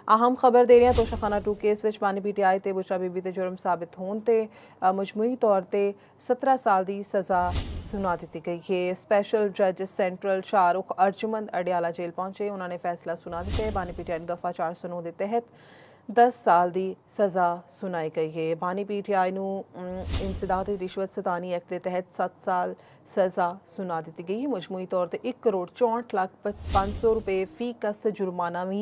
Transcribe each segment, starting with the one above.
अहम खबर दे रहे हैं तोशाखाना 2 केस विच बानी पीटीआई ते बुशरा बीबी ते जुर्म साबित होने ते मजमूई तौर ते 17 साल की सज़ा सुना दी गई है। स्पैशल जज सेंट्रल शाहरुख अर्जुमंद अडियाला जेल पहुंचे। उन्होंने फैसला सुना दिता है। बानी पीटीआई दफ़ा 409 के तहत 10 साल की सज़ा सुनाई गई है। बानी पीटीआई इंसदाद रिश्वत सतानी एक्ट के तहत 7 साल सज़ा सुना दी गई है। मजमूई तौर पर 1,64,05,500 रुपये फी कस जुर्माना भी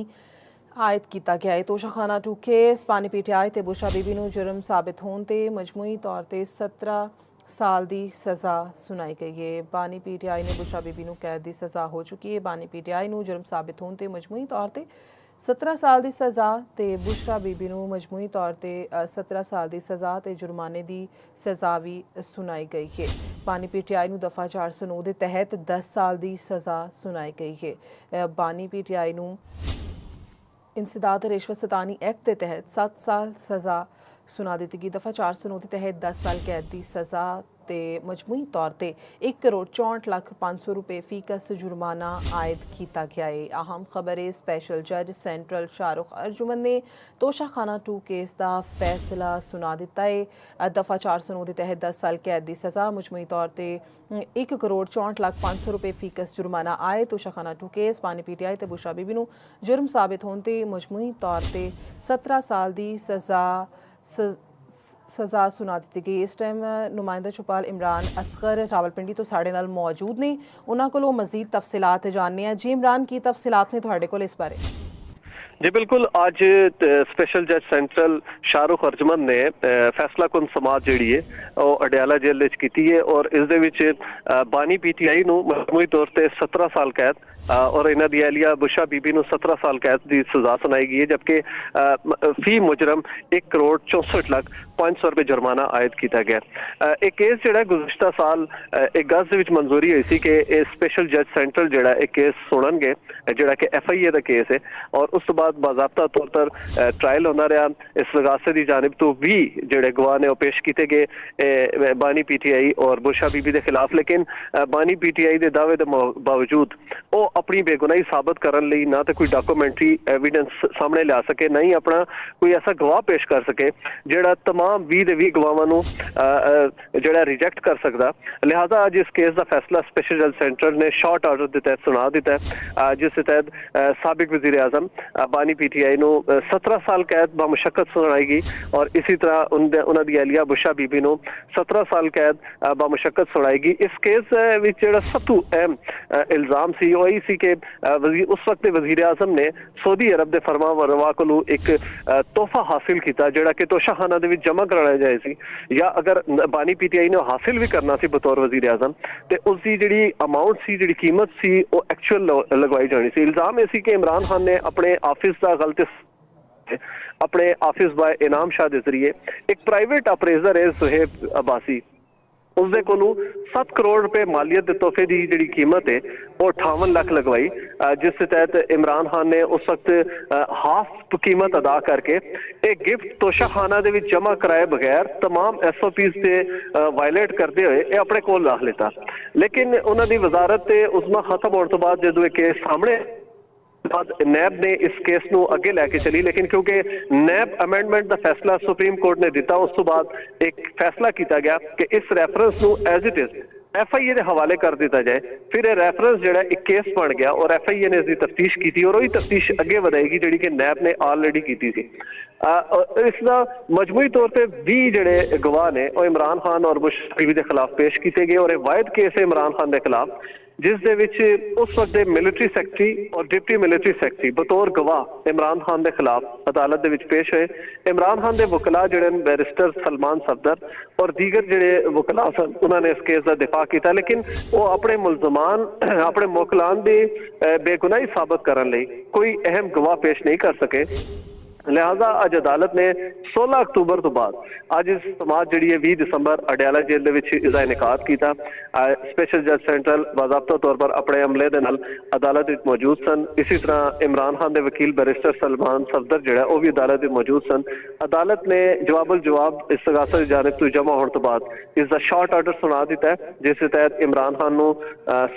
आयद किया गया है। तोशाखाना 2 केस बानी पीटीआई ते बुशरा बीबी नूं जुर्म साबित होने ते मजमूई तौर पर 17 साल की सज़ा सुनाई गई है। बानी पीटीआई ने बुशरा बीबी नूं कैद की सज़ा हो चुकी है। बानी पीटीआई नूं जुर्म साबित होने ते मजमूई तौर पर 17 साल की सज़ा ते बुशरा बीबी नूं मजमूई तौर पर 17 साल की सज़ा ते जुर्माने की सज़ा भी सुनाई गई है। बानी पीटीआई नूं दफ़ा 409 के तहत 10 साल की सज़ा सुनाई गई है। बानी पीटीआई नूं इंसदाद रिश्वत सतानी एक्ट के तहत 7 साल सज़ा सुना दी गई। दफ़ा 409 के तहत 10 साल कैद की सज़ा ते मजमूई तौर पर 1,64,05,500 रुपये फी कस जुर्माना आयद किया गया है। अहम खबर है स्पैशल जज सेंट्रल शाहरुख अर्जुमन ने तोशाखाना 2 केस का फैसला सुना दिता है। दफ़ा 409 के तहत 10 साल कैद की सज़ा मजमूई तौर पर 1,64,05,500 रुपये फी कस जुर्माना आए। तोशाखाना 2 केस बानी पीटीआई ते बुशरा बीबी नूं जुर्म साबित होने ते मजमूई तौर पर 17 साल की सज़ा सुना दी गई। इस टाइम नुमाइंदा चौपाल इमरान असगर रावलपिंडी तो साढ़े नाल मौजूद ने। उन्होंने को मजीद तफसीलात जानने हैं। जी इमरान, की तफसीलात ने तुहाडे कोल इस बारे? जी बिल्कुल, अज स्पेशल जज सेंट्रल शाहरुख अर्जुमन ने फैसला कुन समात जी है अडियाला जेल की है और इस बानी पीटीआई मजमूई तौर पर 17 साल कैद और इन्हों की अहलिया बुशरा बीबी 17 साल कैद की सजा सुनाई गई है। जबकि फी मुजरम 1,64,05,500 रुपये जुर्माना आयद किया गया। एक केस जोड़ा गुज़श्ता साल एक गज के मंजूरी हुई थी कि स्पेशल जज सेंट्रल जोड़ा एक केस सुननगे जोड़ा कि FIA का केस है और उस तो बाद बाज़ाब्ता तौर पर ट्रायल होना रहा। इस लगासे की जानिब तो भी जोड़े गवाह ने पेश किए गए बानी पीटीआई और बुशरा बीबी के खिलाफ, लेकिन बानी पीटीआई के दावे के बावजूद वो अपनी बेगुनाही साबित करने लई ना तो कोई डॉक्यूमेंट्री एविडेंस सामने लिया सके, ना ही अपना कोई ऐसा गवाह पेश कर सके जोड़ा तमाम 20 के 20 गवाहों जोड़ा रिजेक्ट कर सकता। लिहाजा अज इस केस का फैसला स्पेशल जज सेंट्रल ने शॉर्ट ऑर्डर के तहत सुना दिता है, जिस तहत साबिक वजीर आजम बानी पीटीआई 17 साल कैद बामुशक्कत सुनाई गई और इसी तरह उन्होंने अहलिया बुशरा बीबी 17 साल कैद बामुशक्कत सुनाई गई। इस केस जो सब तो अहम इल्जाम सी वही सी कि उस वक्त वजीर आजम ने सऊदी अरब के फरमाबरवा को एक तोहफा हासिल किया जोड़ा कि तोशाखाना के जमा कराना जाए सी, या अगर बानी पीटीआई ने हासिल भी करना सी बतौर वजीर आजम तो उसकी जी अमाउंट सी जी कीमत सी वो एक्चुअल लगवाई जानी सी। इल्जाम यह कि इमरान खान ने अपने ऑफिस का गलत अपने ऑफिस बॉय इनाम शाह के जरिए एक प्राइवेट अप्रेजर है सुहेब अब्बासी उसके कोलों 7 करोड़ रुपए मालियत तोहफे की जी कीमत है वो 58 लाख लगवाई, जिस तहत इमरान खान ने उस वक्त हाफ कीमत अदा करके एक गिफ्ट तोशाखाना के जमा कराए बगैर तमाम SOPs से वायलेट करते हुए ये अपने कोल रख लेता। लेकिन उन्होंने वजारत उसमें खत्म होने तो बाद जो केस सामने बाद नैब ने इस केस को अगे लैके चली, लेकिन क्योंकि नैब अमेंडमेंट का फैसला सुप्रीम कोर्ट ने दिता उस तो बाद एक फैसला किया गया कि इस रैफरेंस को एज इट इज FIA के हवाले कर दिता जाए। फिर रेफरेंस जो एक केस बन गया और FIA ने इसकी तफ्तीश की और वही तफ्तीश अगे बढ़ाएगी जी कि नैब ने ऑलरेडी की थी। इसका मजमूई तौर पर 20 जोड़े गवाह ने इमरान खान और बुशरा बीबी के खिलाफ पेश किए गए और एक वायद केस है इमरान खान के खिलाफ जिस उस वक्त मिलिट्री सैकटरी और डिप्टी मिलिट्री सैकटरी बतौर गवाह इमरान खान के खिलाफ अदालत के पेश हुए। इमरान खान के वकला जोड़े बैरिस्टर सलमान सफदर और दीगर जोड़े वकला सन उन्होंने इस केस का दिफा किया, लेकिन वो अपने मुलजमान अपने मुकलान की बेगुनाही साबित करने कोई अहम गवाह पेश नहीं कर सके। लिहाजा अज अदालत ने 16 अक्तूबर तो बाद अज इस समाज जी 20 दिसंबर अडियाला जेल इसका इनकाद किया। स्पेशल जज सेंट्रल बाज़ाब्ता तौर पर अपने अमले के नाल अदालत में मौजूद सन। इसी तरह इमरान खान के वकील बैरिस्टर सलमान सफदर जोड़ा वह भी अदालत में मौजूद सन। अदालत ने जवाबल जवाब इस्तगासा की जानिब तो जमा होने तो बाद इसका शॉर्ट ऑर्डर सुना दिता है, जिस तहत इमरान खान को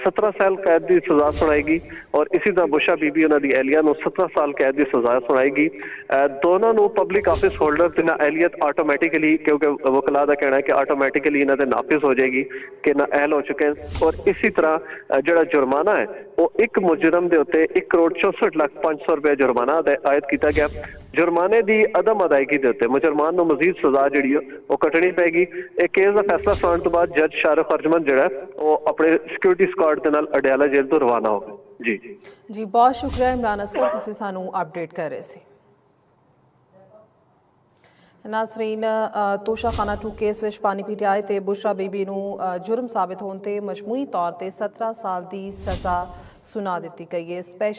17 साल कैद की सजा सुनाएगी और इसी तरह बुशा बीबी उन्होंने एहलिया 17 साल कैद की सजा सुनाएगी। दोनों को पब्लिक ऑफिस होल्डर की एहलियत ऑटोमैटिकली, क्योंकि वकला का कहना है कि ऑटोमैटिकली इन्होंने नाफिज हो जाएगी कि ना अहल हो चुके हैं। और इसी तरह जो जुर्माना है वो एक मुजरम के उत्ते 1,64,05,000 रुपये जुर्माना आयद किया गया। जुर्माने की अदम अदायगी के उत्ते मुजरमान को मजीद सजा जी वो कटनी पेगी। एक केस का फैसला सुनाने तो बाद जज शाहरुख अर्जमन जोड़ा वो अपने सिक्योरिटी स्क्वाड के नाल अडियाला जेल तो रवाना हो गए। जी बहुत शुक्रिया इमरान असगर, तुसीं सानू अपडेट कर रहे थे। नाजरीन, तोशाखाना 2 केस विच पानी पीटीआई ते बुशरा बीबी नू जुर्म साबित होने ते मजमूई तौर ते 17 साल की सज़ा सुना दी गई है। स्पैशल